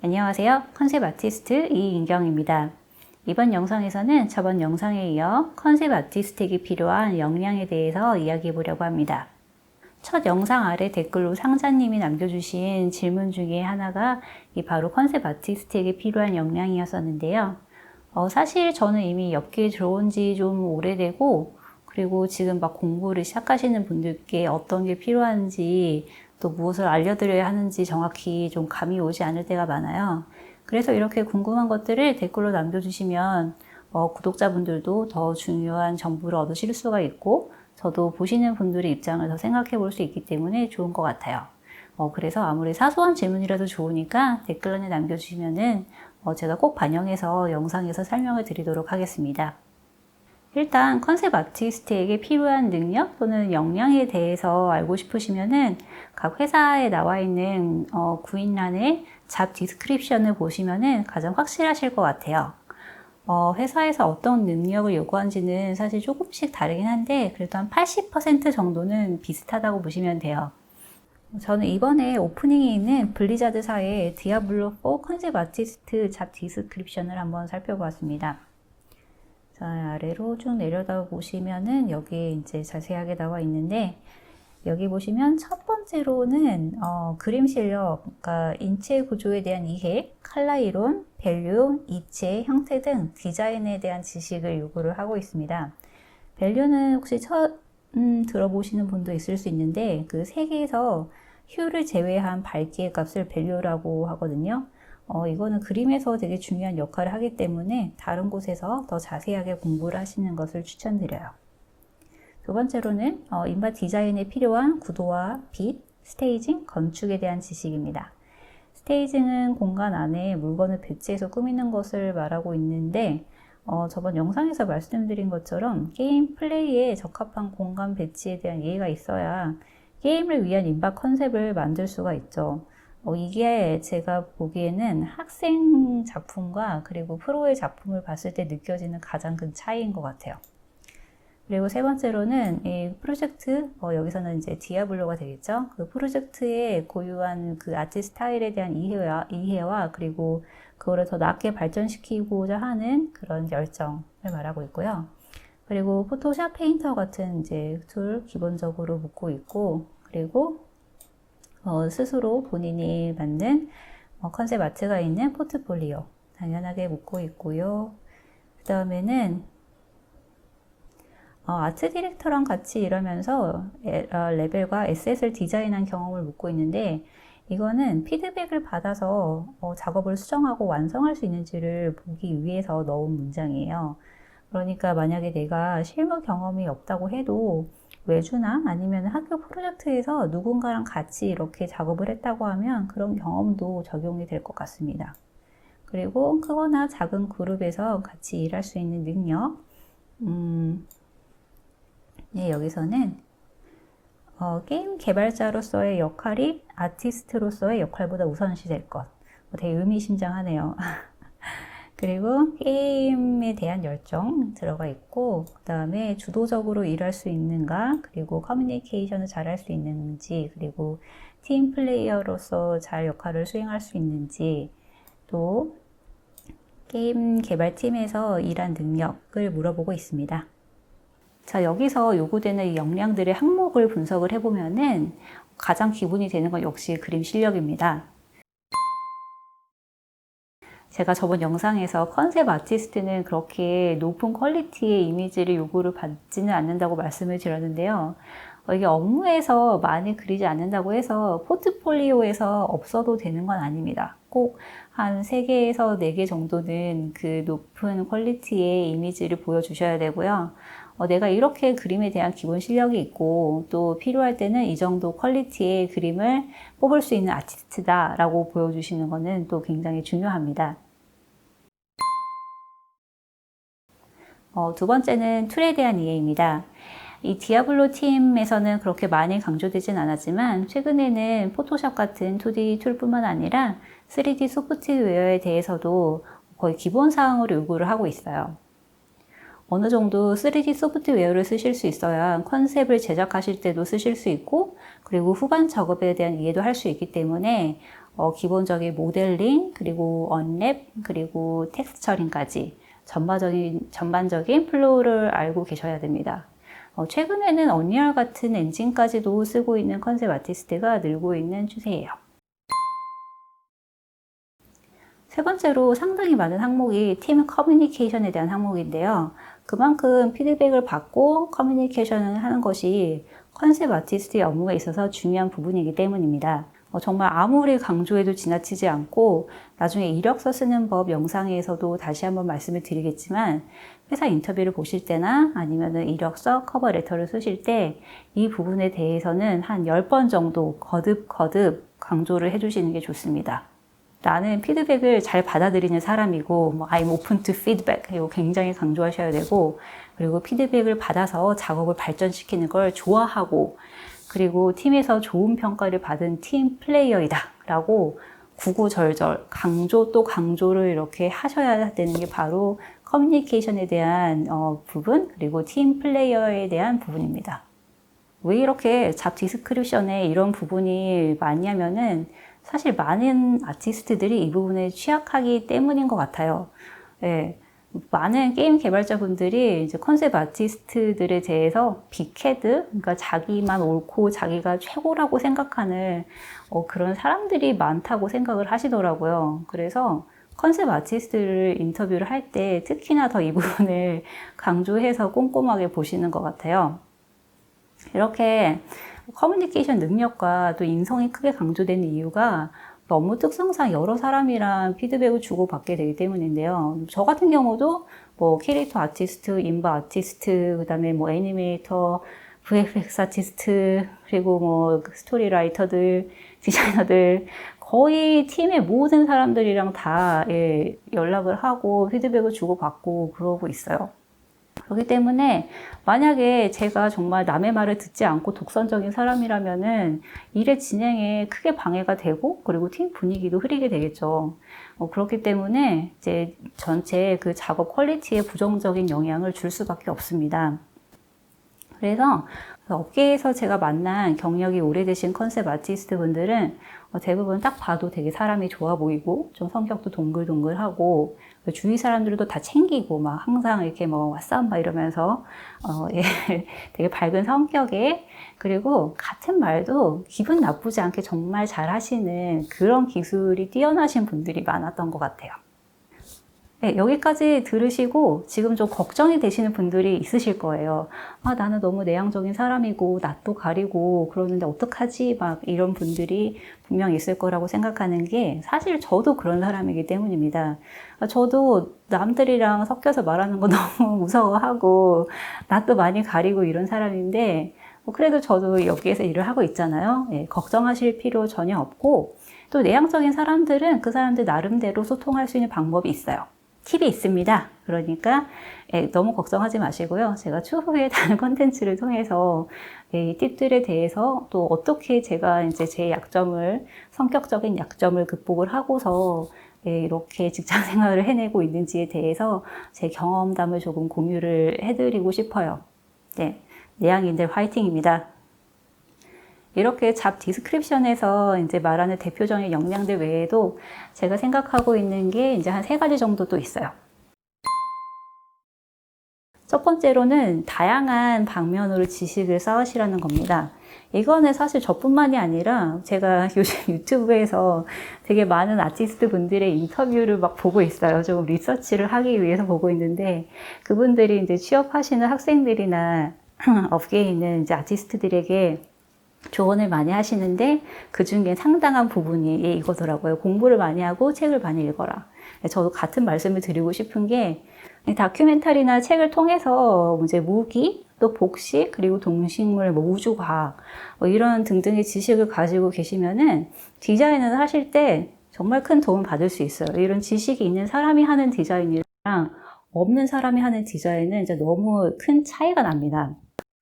안녕하세요. 컨셉 아티스트 이인경입니다. 이번 영상에서는 저번 영상에 이어 컨셉 아티스트에게 필요한 역량에 대해서 이야기해 보려고 합니다. 첫 영상 아래 댓글로 상자님이 남겨주신 질문 중에 하나가 바로 컨셉 아티스트에게 필요한 역량이었었는데요. 사실 저는 이미 업계에 들어온 지 좀 오래되고, 그리고 지금 막 공부를 시작하시는 분들께 어떤 게 필요한지 또 무엇을 알려드려야 하는지 정확히 좀 감이 오지 않을 때가 많아요. 그래서 이렇게 궁금한 것들을 댓글로 남겨주시면 구독자분들도 더 중요한 정보를 얻으실 수가 있고, 저도 보시는 분들의 입장을 더 생각해 볼 수 있기 때문에 좋은 것 같아요. 그래서 아무리 사소한 질문이라도 좋으니까 댓글란에 남겨주시면은 제가 꼭 반영해서 영상에서 설명을 드리도록 하겠습니다. 일단 컨셉 아티스트에게 필요한 능력 또는 역량에 대해서 알고 싶으시면은 각 회사에 나와 있는 구인란의 잡 디스크립션을 보시면은 가장 확실하실 것 같아요. 회사에서 어떤 능력을 요구하는지는 사실 조금씩 다르긴 한데 그래도 한 80% 정도는 비슷하다고 보시면 돼요. 저는 이번에 오프닝에 있는 블리자드사의 디아블로4 컨셉 아티스트 잡 디스크립션을 한번 살펴보았습니다. 자, 아래로 쭉 내려다 보시면은 여기 이제 자세하게 나와 있는데, 여기 보시면 첫 번째로는 그림 실력, 그러니까 인체 구조에 대한 이해, 컬러 이론, 밸류, 이체, 형태 등 디자인에 대한 지식을 요구를 하고 있습니다. 밸류는 혹시 들어보시는 분도 있을 수 있는데, 그 세계에서 휴를 제외한 밝기의 값을 밸류라고 하거든요. 이거는 그림에서 되게 중요한 역할을 하기 때문에 다른 곳에서 더 자세하게 공부를 하시는 것을 추천드려요. 두 번째로는 인바 디자인에 필요한 구도와 빛, 스테이징, 건축에 대한 지식입니다. 스테이징은 공간 안에 물건을 배치해서 꾸미는 것을 말하고 있는데, 저번 영상에서 말씀드린 것처럼 게임 플레이에 적합한 공간 배치에 대한 이해가 있어야 게임을 위한 인바 컨셉을 만들 수가 있죠. 이게 제가 보기에는 학생 작품과 그리고 프로의 작품을 봤을 때 느껴지는 가장 큰 차이인 것 같아요. 그리고 세 번째로는 이 프로젝트, 여기서는 이제 디아블로가 되겠죠. 그 프로젝트의 고유한 그 아트 스타일에 대한 이해와 그리고 그거를 더 낮게 발전시키고자 하는 그런 열정을 말하고 있고요. 그리고 포토샵, 페인터 같은 이제 툴 기본적으로 묻고 있고, 그리고 스스로 본인이 만든 컨셉 아트가 있는 포트폴리오 당연하게 묻고 있고요. 그 다음에는 아트 디렉터랑 같이 일하면서 레벨과 에셋을 디자인한 경험을 묻고 있는데, 이거는 피드백을 받아서 작업을 수정하고 완성할 수 있는지를 보기 위해서 넣은 문장이에요. 그러니까 만약에 내가 실무 경험이 없다고 해도 외주나 아니면 학교 프로젝트에서 누군가랑 같이 이렇게 작업을 했다고 하면 그런 경험도 적용이 될 것 같습니다. 그리고 크거나 작은 그룹에서 같이 일할 수 있는 능력, 네, 여기서는 게임 개발자로서의 역할이 아티스트로서의 역할보다 우선시 될 것. 되게 의미심장하네요. 그리고 게임에 대한 열정 들어가 있고, 그 다음에 주도적으로 일할 수 있는가, 그리고 커뮤니케이션을 잘 할 수 있는지, 그리고 팀 플레이어로서 잘 역할을 수행할 수 있는지, 또 게임 개발팀에서 일한 능력을 물어보고 있습니다. 자, 여기서 요구되는 이 역량들의 항목을 분석을 해보면은 가장 기본이 되는 건 역시 그림 실력입니다. 제가 저번 영상에서 컨셉 아티스트는 그렇게 높은 퀄리티의 이미지를 요구를 받지는 않는다고 말씀을 드렸는데요. 이게 업무에서 많이 그리지 않는다고 해서 포트폴리오에서 없어도 되는 건 아닙니다. 꼭 한 3개에서 4개 정도는 그 높은 퀄리티의 이미지를 보여주셔야 되고요. 내가 이렇게 그림에 대한 기본 실력이 있고 또 필요할 때는 이 정도 퀄리티의 그림을 뽑을 수 있는 아티스트다 라고 보여주시는 것은 또 굉장히 중요합니다. 두 번째는 툴에 대한 이해입니다. 이 디아블로 팀에서는 그렇게 많이 강조되진 않았지만 최근에는 포토샵 같은 2D 툴뿐만 아니라 3D 소프트웨어에 대해서도 거의 기본 사항으로 요구를 하고 있어요. 어느 정도 3D 소프트웨어를 쓰실 수 있어야 컨셉을 제작하실 때도 쓰실 수 있고, 그리고 후반 작업에 대한 이해도 할 수 있기 때문에 기본적인 모델링, 그리고 언랩, 그리고 텍스처링까지 전반적인 플로우를 알고 계셔야 됩니다. 최근에는 언리얼 같은 엔진까지도 쓰고 있는 컨셉 아티스트가 늘고 있는 추세예요. 세 번째로 상당히 많은 항목이 팀 커뮤니케이션에 대한 항목인데요. 그만큼 피드백을 받고 커뮤니케이션을 하는 것이 컨셉 아티스트의 업무에 있어서 중요한 부분이기 때문입니다. 정말 아무리 강조해도 지나치지 않고 나중에 이력서 쓰는 법 영상에서도 다시 한번 말씀을 드리겠지만 회사 인터뷰를 보실 때나 아니면 이력서, 커버 레터를 쓰실 때 이 부분에 대해서는 한 10번 정도 거듭 강조를 해주시는 게 좋습니다. 나는 피드백을 잘 받아들이는 사람이고 I'm open to feedback 이거 굉장히 강조하셔야 되고, 그리고 피드백을 받아서 작업을 발전시키는 걸 좋아하고, 그리고 팀에서 좋은 평가를 받은 팀 플레이어이다 라고 구구절절 강조 또 강조를 이렇게 하셔야 되는 게 바로 커뮤니케이션에 대한 부분, 그리고 팀 플레이어에 대한 부분입니다. 왜 이렇게 잡 디스크립션에 이런 부분이 많이 하면은 사실 많은 아티스트들이 이 부분에 취약하기 때문인 것 같아요. 예, 많은 게임 개발자분들이 이제 컨셉 아티스트들에 대해서 빅헤드, 그러니까 자기만 옳고 자기가 최고라고 생각하는 그런 사람들이 많다고 생각을 하시더라고요. 그래서 컨셉 아티스트를 인터뷰를 할 때 특히나 더 이 부분을 강조해서 꼼꼼하게 보시는 것 같아요. 이렇게 커뮤니케이션 능력과 또 인성이 크게 강조되는 이유가 업무 특성상 여러 사람이랑 피드백을 주고받게 되기 때문인데요. 저 같은 경우도 캐릭터 아티스트, 인바 아티스트, 그 다음에 애니메이터, VFX 아티스트, 그리고 스토리 라이터들, 디자이너들, 거의 팀의 모든 사람들이랑 다 연락을 하고 피드백을 주고받고 그러고 있어요. 그렇기 때문에 만약에 제가 정말 남의 말을 듣지 않고 독선적인 사람이라면은 일의 진행에 크게 방해가 되고, 그리고 팀 분위기도 흐리게 되겠죠. 그렇기 때문에 이제 전체 그 작업 퀄리티에 부정적인 영향을 줄 수밖에 없습니다. 그래서 업계에서 제가 만난 경력이 오래되신 컨셉 아티스트 분들은 대부분 딱 봐도 되게 사람이 좋아 보이고 좀 성격도 동글동글하고 주위 사람들도 다 챙기고 막 항상 이렇게 왓싸움 막 이러면서 되게 밝은 성격에, 그리고 같은 말도 기분 나쁘지 않게 정말 잘 하시는 그런 기술이 뛰어나신 분들이 많았던 것 같아요. 네, 여기까지 들으시고 지금 좀 걱정이 되시는 분들이 있으실 거예요. 나는 너무 내향적인 사람이고 낯도 가리고 그러는데 어떡하지? 막 이런 분들이 분명 있을 거라고 생각하는 게, 사실 저도 그런 사람이기 때문입니다. 저도 남들이랑 섞여서 말하는 거 너무 무서워하고 낯도 많이 가리고 이런 사람인데, 그래도 저도 여기에서 일을 하고 있잖아요. 네, 걱정하실 필요 전혀 없고, 또 내향적인 사람들은 그 사람들 나름대로 소통할 수 있는 방법이 있어요. 팁이 있습니다. 그러니까 너무 걱정하지 마시고요. 제가 추후에 다른 콘텐츠를 통해서 이 팁들에 대해서 또 어떻게 제가 이제 제 약점을, 성격적인 약점을 극복을 하고서 이렇게 직장 생활을 해내고 있는지에 대해서 제 경험담을 조금 공유를 해드리고 싶어요. 네, 내향인들 화이팅입니다. 이렇게 잡 디스크립션에서 이제 말하는 대표적인 역량들 외에도 제가 생각하고 있는 게 이제 한 3가지 정도 또 있어요. 첫 번째로는 다양한 방면으로 지식을 쌓으시라는 겁니다. 이거는 사실 저뿐만이 아니라 제가 요즘 유튜브에서 되게 많은 아티스트 분들의 인터뷰를 막 보고 있어요. 좀 리서치를 하기 위해서 보고 있는데, 그분들이 이제 취업하시는 학생들이나 업계에 있는 이제 아티스트들에게 조언을 많이 하시는데 그 중에 상당한 부분이 이거더라고요. 공부를 많이 하고 책을 많이 읽어라. 저도 같은 말씀을 드리고 싶은 게, 다큐멘터리나 책을 통해서 이제 무기, 또 복식, 그리고 동식물, 우주과학 이런 등등의 지식을 가지고 계시면은 디자인을 하실 때 정말 큰 도움 받을 수 있어요. 이런 지식이 있는 사람이 하는 디자인이랑 없는 사람이 하는 디자인은 이제 너무 큰 차이가 납니다.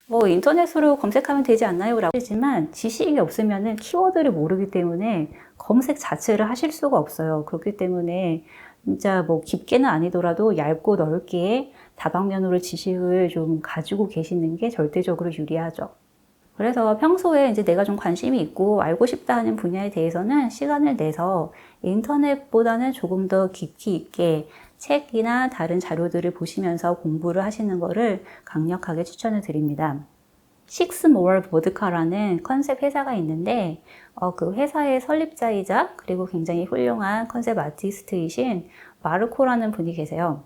인터넷으로 검색하면 되지 않나요? 라고 하지만 지식이 없으면은 키워드를 모르기 때문에 검색 자체를 하실 수가 없어요. 그렇기 때문에 진짜 깊게는 아니더라도 얇고 넓게 다방면으로 지식을 좀 가지고 계시는 게 절대적으로 유리하죠. 그래서 평소에 이제 내가 좀 관심이 있고 알고 싶다 하는 분야에 대해서는 시간을 내서 인터넷보다는 조금 더 깊이 있게 책이나 다른 자료들을 보시면서 공부를 하시는 것을 강력하게 추천을 드립니다. 식스모어 보드카라는 컨셉 회사가 있는데 그 회사의 설립자이자 그리고 굉장히 훌륭한 컨셉 아티스트이신 마르코라는 분이 계세요.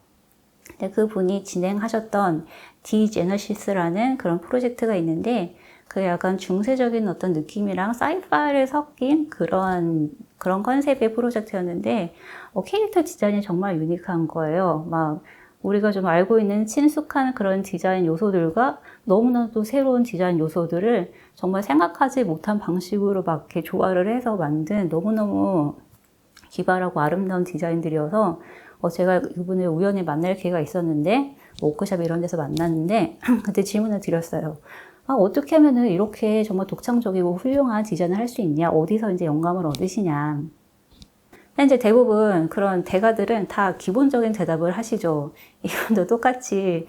근데 그 분이 진행하셨던 디제너시스라는 그런 프로젝트가 있는데 그 약간 중세적인 어떤 느낌이랑 사이파이를 섞인 그런 컨셉의 프로젝트였는데 캐릭터 디자인이 정말 유니크한 거예요. 막 우리가 좀 알고 있는 친숙한 그런 디자인 요소들과 너무나도 새로운 디자인 요소들을 정말 생각하지 못한 방식으로 막 이렇게 조화를 해서 만든 너무너무 기발하고 아름다운 디자인들이어서 제가 이분을 우연히 만날 기회가 있었는데 워크숍 이런 데서 만났는데 그때 질문을 드렸어요. 어떻게 하면은 이렇게 정말 독창적이고 훌륭한 디자인을 할 수 있냐? 어디서 이제 영감을 얻으시냐? 근데 이제 대부분 그런 대가들은 다 기본적인 대답을 하시죠. 이분도 똑같이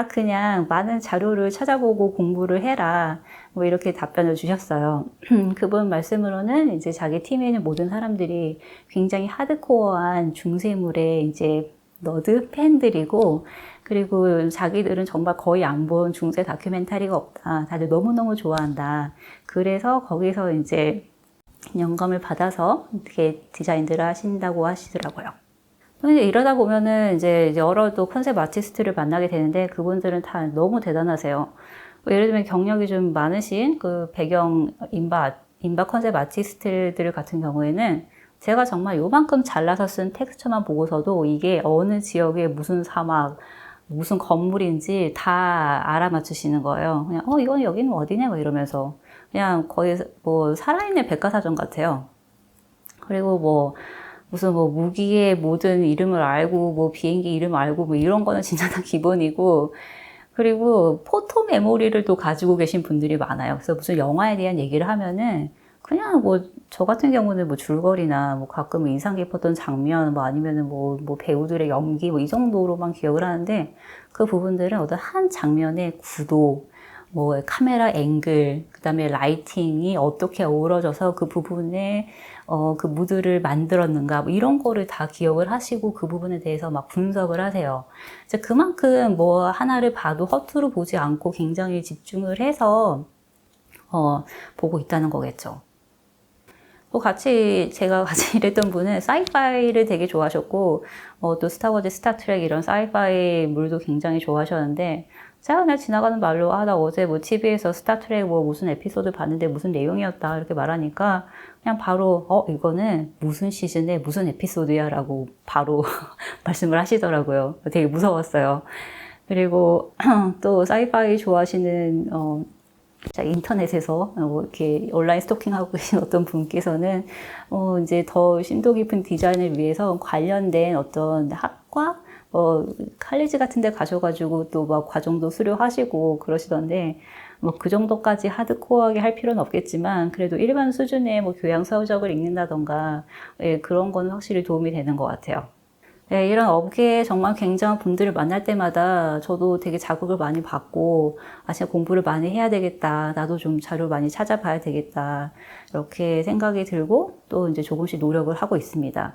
그냥 많은 자료를 찾아보고 공부를 해라. 뭐 이렇게 답변을 주셨어요. 그분 말씀으로는 이제 자기 팀에 있는 모든 사람들이 굉장히 하드코어한 중세물의 이제 너드 팬들이고, 그리고 자기들은 정말 거의 안 본 중세 다큐멘터리가 없다. 다들 너무너무 좋아한다. 그래서 거기서 이제 영감을 받아서 이렇게 디자인들을 하신다고 하시더라고요. 근데 이러다 보면은 이제 여러 또 컨셉 아티스트를 만나게 되는데 그분들은 다 너무 대단하세요. 예를 들면 경력이 좀 많으신 그 배경 인바 컨셉 아티스트들 같은 경우에는 제가 정말 요만큼 잘라서 쓴 텍스처만 보고서도 이게 어느 지역의 무슨 사막, 무슨 건물인지 다 알아맞추시는 거예요. 그냥 이건 여기는 어디냐 뭐 이러면서 그냥 거의 뭐 살아있는 백과사전 같아요. 그리고 뭐 무슨 뭐 무기의 모든 이름을 알고 뭐 비행기 이름 알고 뭐 이런 거는 진짜 다 기본이고, 그리고 포토 메모리를 또 가지고 계신 분들이 많아요. 그래서 무슨 영화에 대한 얘기를 하면은 그냥 뭐 저 같은 경우는 뭐 줄거리나 뭐 가끔 인상 깊었던 장면 뭐 아니면은 뭐 배우들의 연기 뭐 이 정도로만 기억을 하는데 그 부분들은 어떤 한 장면의 구도, 뭐 카메라 앵글, 그다음에 라이팅이 어떻게 어우러져서 그 부분에 그 무드를 만들었는가 뭐 이런 거를 다 기억을 하시고 그 부분에 대해서 막 분석을 하세요. 이제 그만큼 뭐 하나를 봐도 허투루 보지 않고 굉장히 집중을 해서 보고 있다는 거겠죠. 또 제가 같이 일했던 분은 사이파이를 되게 좋아하셨고, 또 스타워즈, 스타트랙 이런 사이파이 물도 굉장히 좋아하셨는데, 제가 그냥 지나가는 말로, 나 어제 뭐 TV에서 스타트랙 뭐 무슨 에피소드 봤는데 무슨 내용이었다, 이렇게 말하니까, 그냥 바로, 이거는 무슨 시즌에 무슨 에피소드야, 라고 바로 말씀을 하시더라고요. 되게 무서웠어요. 그리고 또 사이파이 좋아하시는, 인터넷에서 이렇게 온라인 스토킹하고 계신 어떤 분께서는 이제 더 심도 깊은 디자인을 위해서 관련된 어떤 학과, 칼리지 같은 데 가셔가지고 또 막 과정도 수료하시고 그러시던데, 뭐 그 정도까지 하드코어하게 할 필요는 없겠지만, 그래도 일반 수준의 뭐 교양 서적을 읽는다던가, 그런 거는 확실히 도움이 되는 것 같아요. 네, 이런 업계에 정말 굉장한 분들을 만날 때마다 저도 되게 자극을 많이 받고, 진짜 공부를 많이 해야 되겠다. 나도 좀 자료 많이 찾아봐야 되겠다. 이렇게 생각이 들고, 또 이제 조금씩 노력을 하고 있습니다.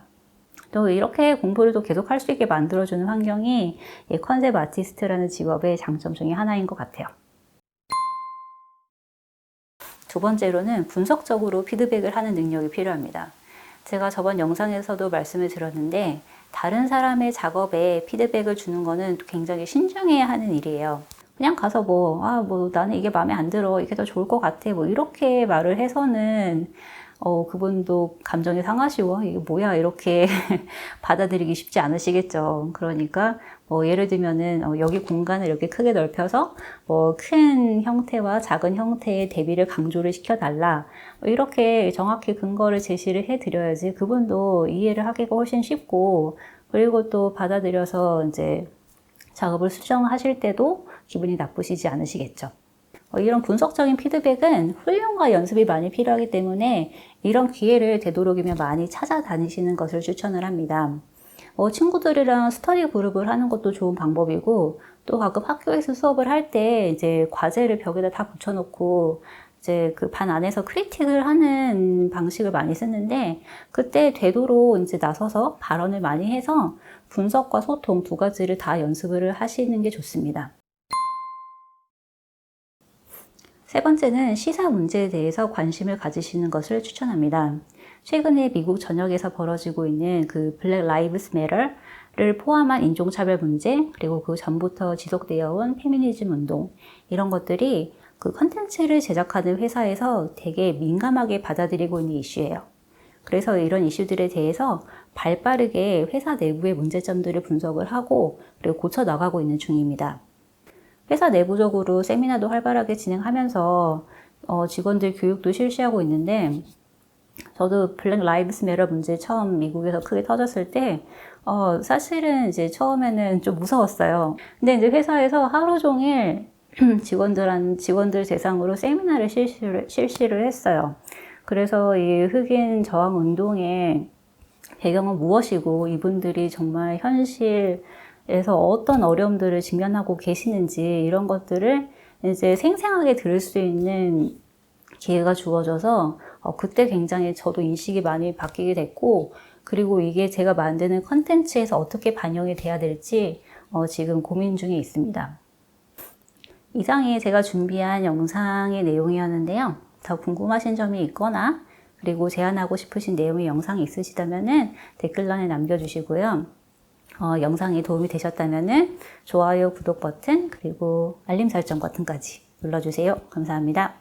또 이렇게 공부를 또 계속 할 수 있게 만들어주는 환경이 이 컨셉 아티스트라는 직업의 장점 중에 하나인 것 같아요. 두 번째로는 분석적으로 피드백을 하는 능력이 필요합니다. 제가 저번 영상에서도 말씀을 드렸는데, 다른 사람의 작업에 피드백을 주는 거는 굉장히 신중해야 하는 일이에요. 그냥 가서 나는 이게 마음에 안 들어. 이게 더 좋을 것 같아. 뭐, 이렇게 말을 해서는, 그분도 감정이 상하시고, 이게 뭐야, 이렇게 받아들이기 쉽지 않으시겠죠. 그러니까, 예를 들면은, 여기 공간을 이렇게 크게 넓혀서, 큰 형태와 작은 형태의 대비를 강조를 시켜달라. 이렇게 정확히 근거를 제시를 해드려야지 그분도 이해를 하기가 훨씬 쉽고, 그리고 또 받아들여서 이제 작업을 수정하실 때도 기분이 나쁘시지 않으시겠죠. 이런 분석적인 피드백은 훈련과 연습이 많이 필요하기 때문에 이런 기회를 되도록이면 많이 찾아다니시는 것을 추천을 합니다. 친구들이랑 스터디 그룹을 하는 것도 좋은 방법이고, 또 가끔 학교에서 수업을 할 때 이제 과제를 벽에다 다 붙여놓고 이제 그 반 안에서 크리틱을 하는 방식을 많이 쓰는데 그때 되도록 이제 나서서 발언을 많이 해서 분석과 소통 두 가지를 다 연습을 하시는 게 좋습니다. 세 번째는 시사 문제에 대해서 관심을 가지시는 것을 추천합니다. 최근에 미국 전역에서 벌어지고 있는 그 블랙 라이브스 매터를 포함한 인종차별 문제, 그리고 그 전부터 지속되어 온 페미니즘 운동, 이런 것들이 그 컨텐츠를 제작하는 회사에서 되게 민감하게 받아들이고 있는 이슈예요. 그래서 이런 이슈들에 대해서 발빠르게 회사 내부의 문제점들을 분석을 하고 그리고 고쳐 나가고 있는 중입니다. 회사 내부적으로 세미나도 활발하게 진행하면서 직원들 교육도 실시하고 있는데 저도 블랙 라이브스 매터 문제 처음 미국에서 크게 터졌을 때 사실은 이제 처음에는 좀 무서웠어요. 근데 이제 회사에서 하루 종일 직원들 대상으로 세미나를 실시를 했어요. 그래서 이 흑인 저항 운동의 배경은 무엇이고 이분들이 정말 현실에서 어떤 어려움들을 직면하고 계시는지 이런 것들을 이제 생생하게 들을 수 있는 기회가 주어져서 그때 굉장히 저도 인식이 많이 바뀌게 됐고, 그리고 이게 제가 만드는 컨텐츠에서 어떻게 반영이 돼야 될지 지금 고민 중에 있습니다. 이상이 제가 준비한 영상의 내용이었는데요. 더 궁금하신 점이 있거나 그리고 제안하고 싶으신 내용의 영상이 있으시다면 댓글란에 남겨주시고요. 영상이 도움이 되셨다면 좋아요, 구독 버튼, 그리고 알림 설정 버튼까지 눌러주세요. 감사합니다.